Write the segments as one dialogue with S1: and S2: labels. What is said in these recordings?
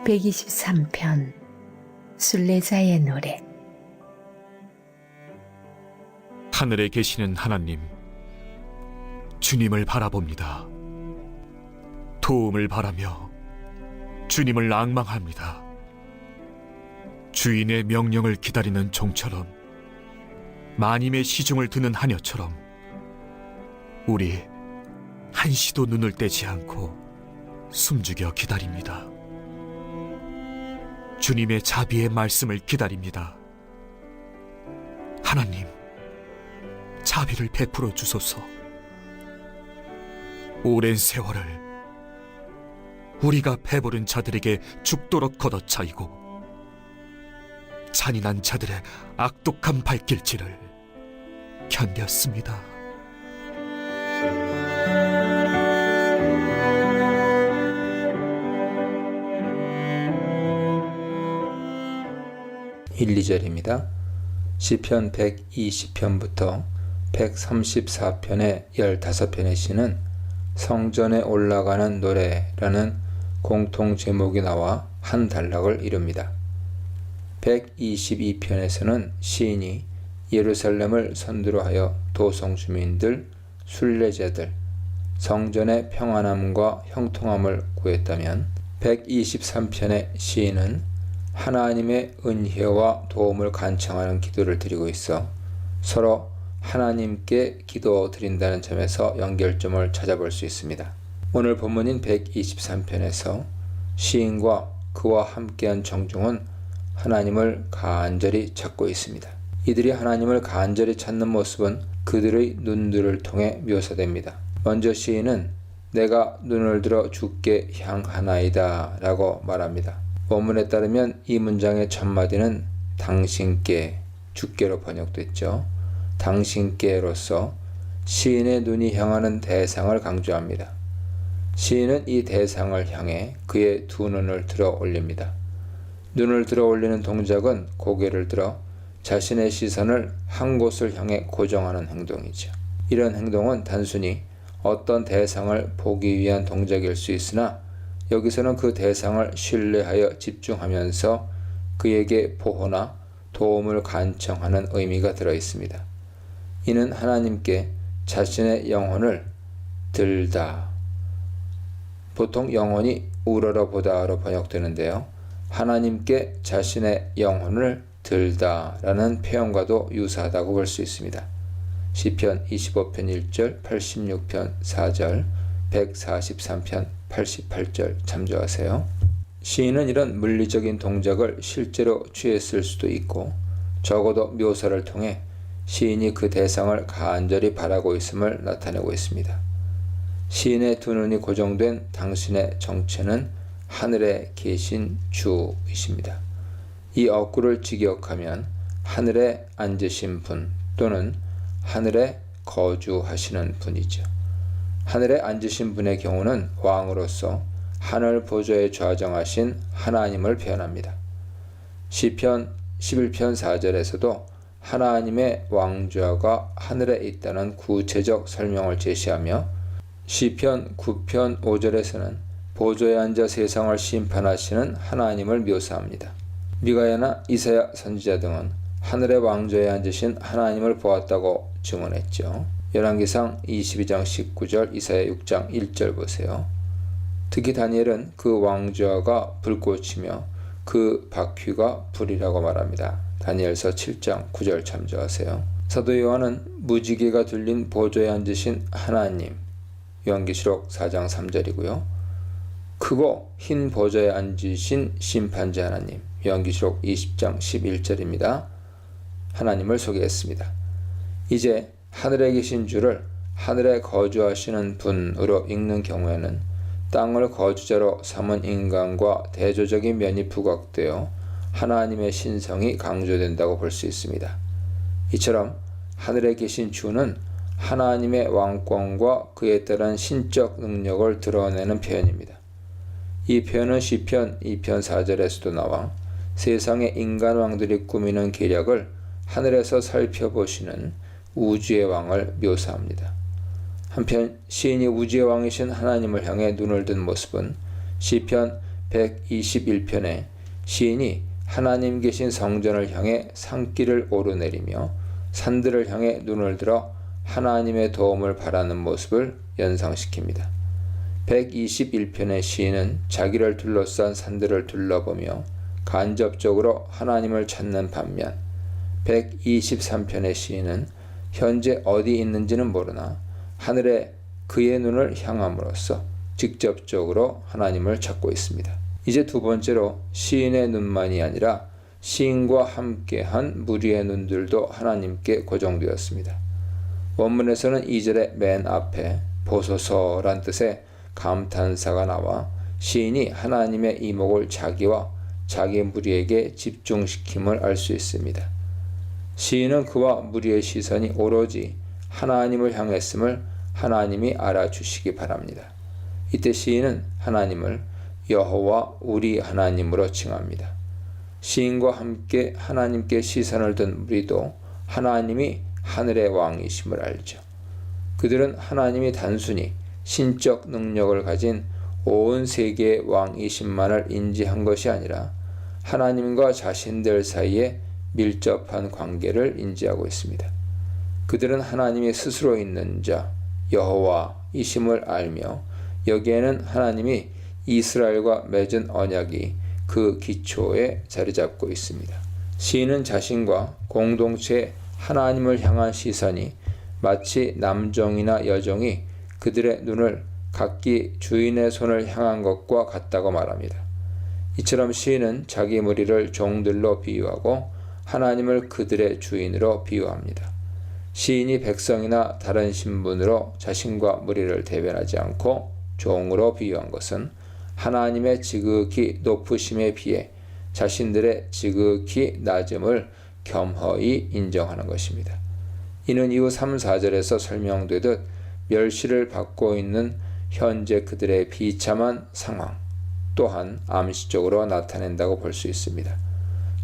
S1: 123편 순례자의 노래.
S2: 하늘에 계시는 하나님, 주님을 바라봅니다. 도움을 바라며 주님을 앙망합니다. 주인의 명령을 기다리는 종처럼, 마님의 시중을 듣는 하녀처럼 우리 한시도 눈을 떼지 않고 숨죽여 기다립니다. 주님의 자비의 말씀을 기다립니다. 하나님, 자비를 베풀어 주소서. 오랜 세월을 우리가 배부른 자들에게 죽도록 걷어차이고 잔인한 자들의 악독한 발길질을 견뎠습니다.
S3: 일, 2절입니다. 시편 120편부터 134편의 15편의 시는 성전에 올라가는 노래라는 공통 제목이 나와 한 단락을 이룹니다. 122편에서는 시인이 예루살렘을 선두로 하여 도성 주민들, 순례자들, 성전의 평안함과 형통함을 구했다면 123편의 시인은 하나님의 은혜와 도움을 간청하는 기도를 드리고 있어 서로 하나님께 기도 드린다는 점에서 연결점을 찾아볼 수 있습니다. 오늘 본문인 123편에서 시인과 그와 함께한 청중은 하나님을 간절히 찾고 있습니다. 이들이 하나님을 간절히 찾는 모습은 그들의 눈들을 통해 묘사됩니다. 먼저 시인은 내가 눈을 들어 주께 향하나이다 라고 말합니다. 원문에 따르면 이 문장의 첫 마디는 당신께, 주께로 번역됐죠. 당신께로서 시인의 눈이 향하는 대상을 강조합니다. 시인은 이 대상을 향해 그의 두 눈을 들어 올립니다. 눈을 들어 올리는 동작은 고개를 들어 자신의 시선을 한 곳을 향해 고정하는 행동이죠. 이런 행동은 단순히 어떤 대상을 보기 위한 동작일 수 있으나 여기서는 그 대상을 신뢰하여 집중하면서 그에게 보호나 도움을 간청하는 의미가 들어 있습니다. 이는 하나님께 자신의 영혼을 들다, 보통 영혼이 우러러보다로 번역되는데요. 하나님께 자신의 영혼을 들다라는 표현과도 유사하다고 볼 수 있습니다. 시편 25편 1절, 86편 4절, 143편 88절 참조하세요. 시인은 이런 물리적인 동작을 실제로 취했을 수도 있고 적어도 묘사를 통해 시인이 그 대상을 간절히 바라고 있음을 나타내고 있습니다. 시인의 두 눈이 고정된 당신의 정체는 하늘에 계신 주이십니다. 이 어구를 직역하면 하늘에 앉으신 분 또는 하늘에 거주하시는 분이죠. 하늘에 앉으신 분의 경우는 왕으로서 하늘 보좌에 좌정하신 하나님을 표현합니다. 시편 11편 4절에서도 하나님의 왕좌가 하늘에 있다는 구체적 설명을 제시하며 시편 9편 5절에서는 보좌에 앉아 세상을 심판하시는 하나님을 묘사합니다. 미가야나 이사야 선지자 등은 하늘의 왕좌에 앉으신 하나님을 보았다고 증언했죠. 열왕기상 22장 19절, 이사야 6장 1절 보세요. 특히 다니엘은 그 왕좌가 불꽃이며 그 바퀴가 불이라고 말합니다. 다니엘서 7장 9절 참조하세요. 사도 요한은 무지개가 둘린 보좌에 앉으신 하나님, 요한계시록 4장 3절이고요. 크고 흰 보좌에 앉으신 심판자 하나님, 요한계시록 20장 11절입니다. 하나님을 소개했습니다. 이제 하늘에 계신 주를 하늘에 거주하시는 분으로 읽는 경우에는 땅을 거주자로 삼은 인간과 대조적인 면이 부각되어 하나님의 신성이 강조된다고 볼 수 있습니다. 이처럼 하늘에 계신 주는 하나님의 왕권과 그에 따른 신적 능력을 드러내는 표현입니다. 이 표현은 시편 2편 4절에서도 나와 세상의 인간 왕들이 꾸미는 계략을 하늘에서 살펴보시는 우주의 왕을 묘사합니다. 한편 시인이 우주의 왕이신 하나님을 향해 눈을 든 모습은 시편 121편에 시인이 하나님 계신 성전을 향해 산길을 오르내리며 산들을 향해 눈을 들어 하나님의 도움을 바라는 모습을 연상시킵니다. 121편의 시인은 자기를 둘러싼 산들을 둘러보며 간접적으로 하나님을 찾는 반면 123편의 시인은 현재 어디 있는지는 모르나 하늘에 그의 눈을 향함으로써 직접적으로 하나님을 찾고 있습니다. 이제 두 번째로 시인의 눈만이 아니라 시인과 함께한 무리의 눈들도 하나님께 고정되었습니다. 원문에서는 2절의 맨 앞에 보소서란 뜻의 감탄사가 나와 시인이 하나님의 이목을 자기와 자기 무리에게 집중시킴을 알 수 있습니다. 시인은 그와 무리의 시선이 오로지 하나님을 향했음을 하나님이 알아주시기 바랍니다. 이때 시인은 하나님을 여호와 우리 하나님으로 칭합니다. 시인과 함께 하나님께 시선을 둔 무리도 하나님이 하늘의 왕이심을 알죠. 그들은 하나님이 단순히 신적 능력을 가진 온 세계의 왕이심만을 인지한 것이 아니라 하나님과 자신들 사이에 밀접한 관계를 인지하고 있습니다. 그들은 하나님이 스스로 있는 자 여호와이심을 알며 여기에는 하나님이 이스라엘과 맺은 언약이 그 기초에 자리 잡고 있습니다. 시인은 자신과 공동체의 하나님을 향한 시선이 마치 남종이나 여종이 그들의 눈을 각기 주인의 손을 향한 것과 같다고 말합니다. 이처럼 시인은 자기 무리를 종들로 비유하고 하나님을 그들의 주인으로 비유합니다. 시인이 백성이나 다른 신분으로 자신과 무리를 대변하지 않고 종으로 비유한 것은 하나님의 지극히 높으심에 비해 자신들의 지극히 낮음을 겸허히 인정하는 것입니다. 이는 이후 3, 4절에서 설명되듯 멸시를 받고 있는 현재 그들의 비참한 상황 또한 암시적으로 나타낸다고 볼 수 있습니다.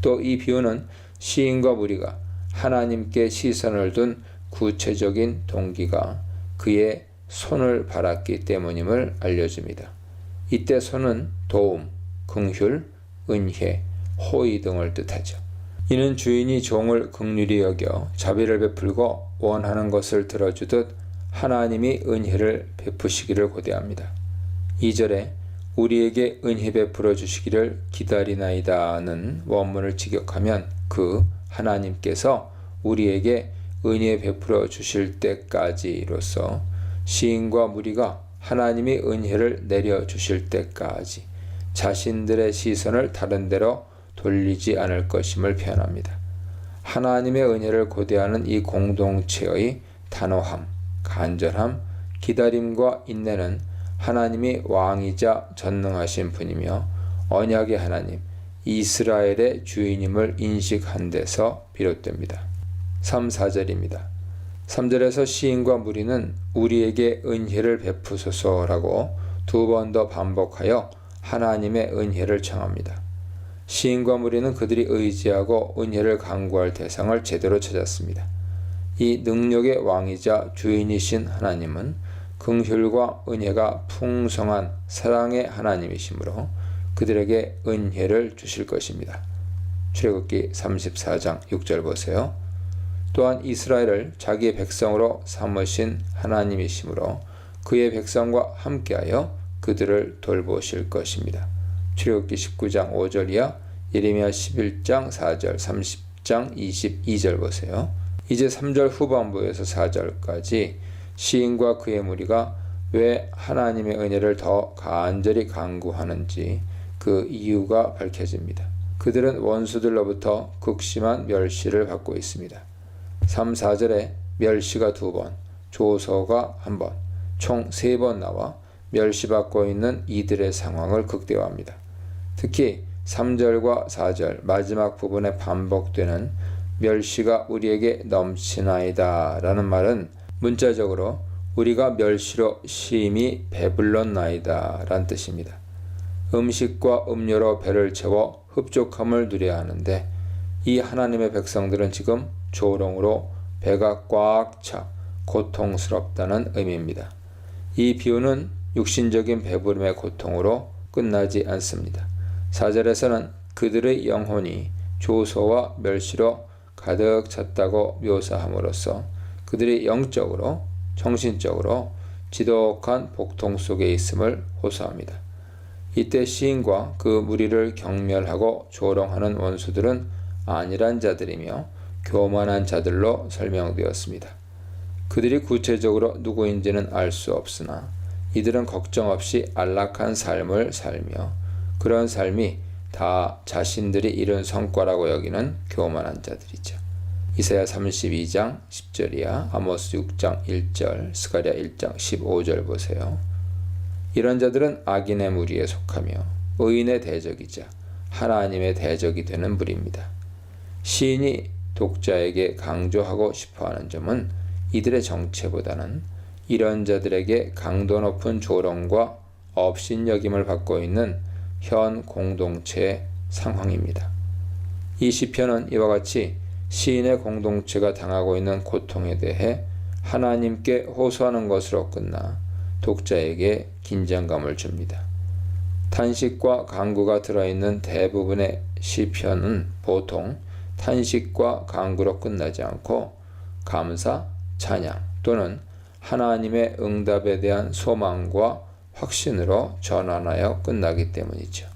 S3: 또 이 비유는 시인과 무리가 하나님께 시선을 둔 구체적인 동기가 그의 손을 바랐기 때문임을 알려줍니다. 이때 손은 도움, 긍휼, 은혜, 호의 등을 뜻하죠. 이는 주인이 종을 긍휼히 여겨 자비를 베풀고 원하는 것을 들어주듯 하나님이 은혜를 베푸시기를 고대합니다. 2절에 우리에게 은혜 베풀어 주시기를 기다리나이다는 원문을 직역하면 그 하나님께서 우리에게 은혜 베풀어 주실 때까지로서 시인과 무리가 하나님이 은혜를 내려 주실 때까지 자신들의 시선을 다른 데로 돌리지 않을 것임을 표현합니다. 하나님의 은혜를 고대하는 이 공동체의 단호함, 간절함, 기다림과 인내는 하나님이 왕이자 전능하신 분이며 언약의 하나님, 이스라엘의 주인임을 인식한 데서 비롯됩니다. 3, 4절입니다. 3절에서 시인과 무리는 우리에게 은혜를 베푸소서라고 두 번 더 반복하여 하나님의 은혜를 청합니다. 시인과 무리는 그들이 의지하고 은혜를 간구할 대상을 제대로 찾았습니다. 이 능력의 왕이자 주인이신 하나님은 긍휼과 은혜가 풍성한 사랑의 하나님이시므로 그들에게 은혜를 주실 것입니다. 출애굽기 34장 6절 보세요. 또한 이스라엘을 자기의 백성으로 삼으신 하나님이시므로 그의 백성과 함께하여 그들을 돌보실 것입니다. 출애굽기 19장 5절 이하, 예레미야 11장 4절, 30장 22절 보세요. 이제 3절 후반부에서 4절까지 시인과 그의 무리가 왜 하나님의 은혜를 더 간절히 간구하는지 그 이유가 밝혀집니다. 그들은 원수들로부터 극심한 멸시를 받고 있습니다. 3, 4절에 멸시가 2번, 조소가 1번, 총 3번 나와 멸시받고 있는 이들의 상황을 극대화합니다. 특히 3절과 4절 마지막 부분에 반복되는 멸시가 우리에게 넘치나이다 라는 말은 문자적으로 우리가 멸시로 심히 배불렀나이다 라는 뜻입니다. 음식과 음료로 배를 채워 흡족함을 누려야 하는데 이 하나님의 백성들은 지금 조롱으로 배가 꽉 차 고통스럽다는 의미입니다. 이 비유는 육신적인 배부름의 고통으로 끝나지 않습니다. 4절에서는 그들의 영혼이 조소와 멸시로 가득 찼다고 묘사함으로써 그들이 영적으로, 정신적으로 지독한 복통 속에 있음을 호소합니다. 이때 시인과 그 무리를 경멸하고 조롱하는 원수들은 안일한 자들이며 교만한 자들로 설명되었습니다. 그들이 구체적으로 누구인지는 알 수 없으나 이들은 걱정 없이 안락한 삶을 살며 그런 삶이 다 자신들이 이룬 성과라고 여기는 교만한 자들이죠. 이사야 32장 10절이야 아모스 6장 1절, 스가랴 1장 15절 보세요. 이런 자들은 악인의 무리에 속하며 의인의 대적이자 하나님의 대적이 되는 무리입니다. 시인이 독자에게 강조하고 싶어하는 점은 이들의 정체보다는 이런 자들에게 강도 높은 조롱과 업신여김을 받고 있는 현 공동체의 상황입니다. 이 시편은 이와 같이 시인의 공동체가 당하고 있는 고통에 대해 하나님께 호소하는 것으로 끝나 독자에게 긴장감을 줍니다. 탄식과 간구가 들어있는 대부분의 시편은 보통 탄식과 간구로 끝나지 않고 감사, 찬양 또는 하나님의 응답에 대한 소망과 확신으로 전환하여 끝나기 때문이죠.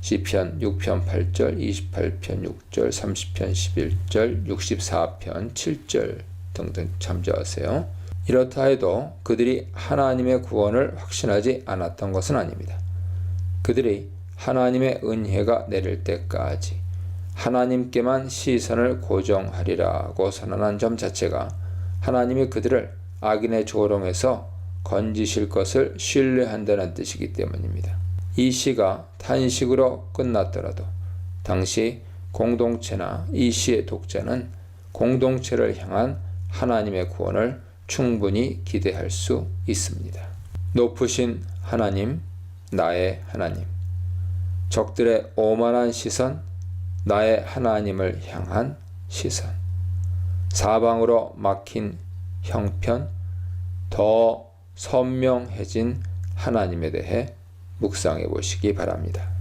S3: 시편 6편 8절, 28편 6절, 30편 11절, 64편 7절 등등 참조하세요. 이렇다 해도 그들이 하나님의 구원을 확신하지 않았던 것은 아닙니다. 그들이 하나님의 은혜가 내릴 때까지 하나님께만 시선을 고정하리라고 선언한 점 자체가 하나님이 그들을 악인의 조롱에서 건지실 것을 신뢰한다는 뜻이기 때문입니다. 이 시가 탄식으로 끝났더라도 당시 공동체나 이 시의 독자는 공동체를 향한 하나님의 구원을 충분히 기대할 수 있습니다. 높으신 하나님, 나의 하나님. 적들의 오만한 시선, 나의 하나님을 향한 시선. 사방으로 막힌 형편, 더 선명해진 하나님에 대해 묵상해 보시기 바랍니다.